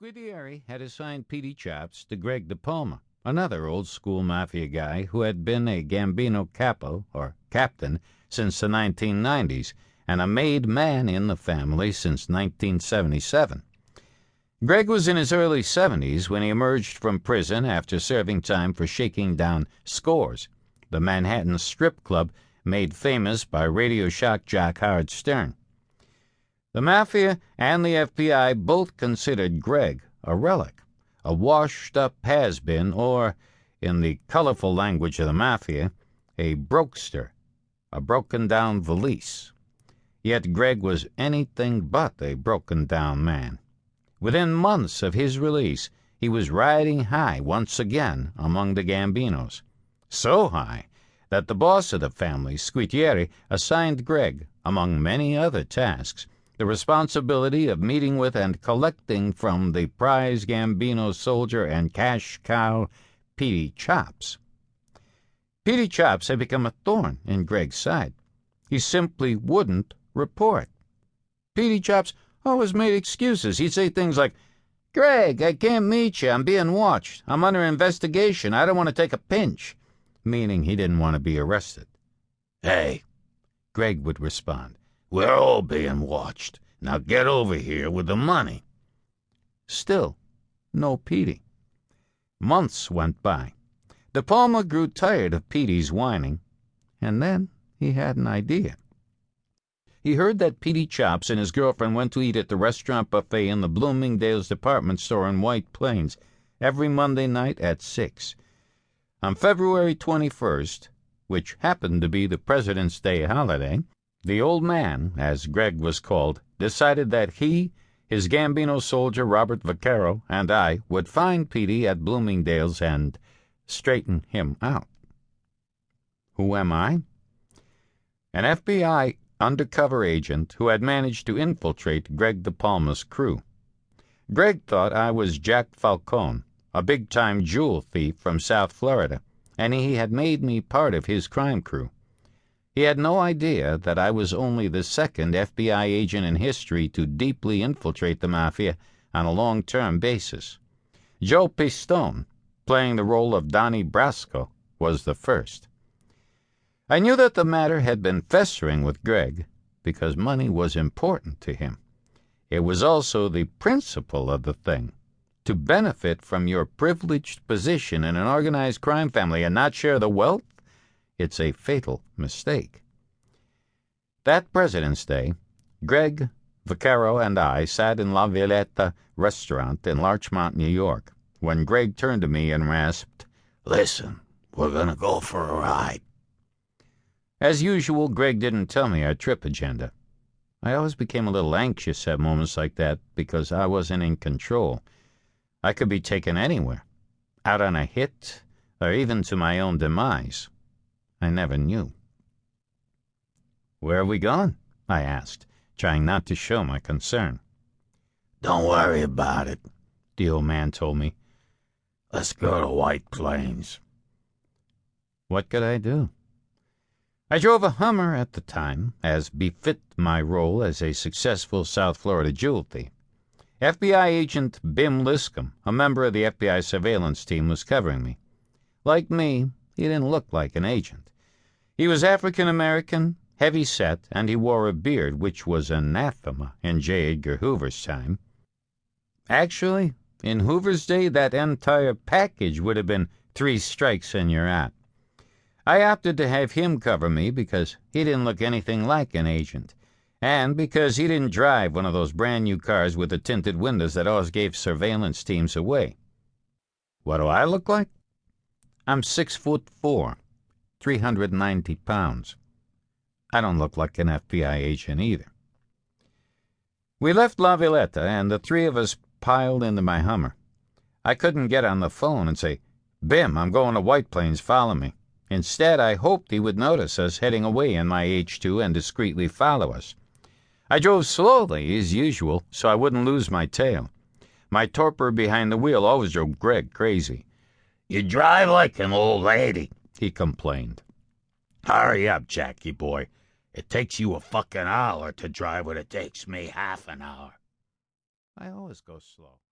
Scudieri had assigned Petey Chops to Greg De Palma, another old-school Mafia guy who had been a Gambino capo, or captain, since the 1990s, and a made man in the family since 1977. Greg was in his early 70s when he emerged from prison after serving time for shaking down Scores, the Manhattan strip club made famous by radio shock jock Howard Stern. The Mafia and the FBI both considered Greg a relic, a washed-up has-been, or, in the colorful language of the Mafia, a brokester, a broken-down valise. Yet Greg was anything but a broken-down man. Within months of his release, he was riding high once again among the Gambinos. So high that the boss of the family, Scudieri, assigned Greg, among many other tasks, the responsibility of meeting with and collecting from the prize Gambino soldier and cash cow, Petey Chops. Petey Chops had become a thorn in Greg's side. He simply wouldn't report. Petey Chops always made excuses. He'd say things like, "Greg, I can't meet you. I'm being watched. I'm under investigation. I don't want to take a pinch," meaning he didn't want to be arrested. "Hey," Greg would respond, "we're all being watched. Now get over here with the money." Still, no Petey. Months went by. De Palma grew tired of Petey's whining, and then he had an idea. He heard that Petey Chops and his girlfriend went to eat at the restaurant buffet in the Bloomingdale's department store in White Plains every Monday night at 6. On February 21st, which happened to be the President's Day holiday, the old man, as Greg was called, decided that he, his Gambino soldier Robert Vaquero, and I would find Petey at Bloomingdale's and straighten him out. Who am I? An FBI undercover agent who had managed to infiltrate Greg De Palma's crew. Greg thought I was Jack Falcone, a big-time jewel thief from South Florida, and he had made me part of his crime crew. He had no idea that I was only the second FBI agent in history to deeply infiltrate the Mafia on a long-term basis. Joe Pistone, playing the role of Donnie Brasco, was the first. I knew that the matter had been festering with Greg because money was important to him. It was also the principle of the thing. To benefit from your privileged position in an organized crime family and not share the wealth, it's a fatal mistake. That President's Day, Greg, Vaquero, and I sat in La Violetta restaurant in Larchmont, New York, when Greg turned to me and rasped, "Listen, we're gonna go for a ride." As usual, Greg didn't tell me our trip agenda. I always became a little anxious at moments like that because I wasn't in control. I could be taken anywhere, out on a hit, or even to my own demise. I never knew. "Where are we going?" I asked, trying not to show my concern. "Don't worry about it," the old man told me. "Let's go to White Plains." What could I do? I drove a Hummer at the time, as befit my role as a successful South Florida jewel thief. FBI agent Bim Liscomb, a member of the FBI surveillance team, was covering me. Like me, he didn't look like an agent. He was African-American, heavy-set, and he wore a beard, which was anathema in J. Edgar Hoover's time. Actually, in Hoover's day, that entire package would have been 3 strikes and you're out. I opted to have him cover me because he didn't look anything like an agent, and because he didn't drive one of those brand-new cars with the tinted windows that always gave surveillance teams away. What do I look like? I'm 6'4", 390 pounds. I don't look like an FBI agent either. We left La Violetta, and the 3 of us piled into my Hummer. I couldn't get on the phone and say, "Bim, I'm going to White Plains, follow me." Instead, I hoped he would notice us heading away in my H2 and discreetly follow us. I drove slowly, as usual, so I wouldn't lose my tail. My torpor behind the wheel always drove Greg crazy. "You drive like an old lady," he complained. "Hurry up, Jackie boy. It takes you a fucking hour to drive what it takes me half an hour." I always go slow.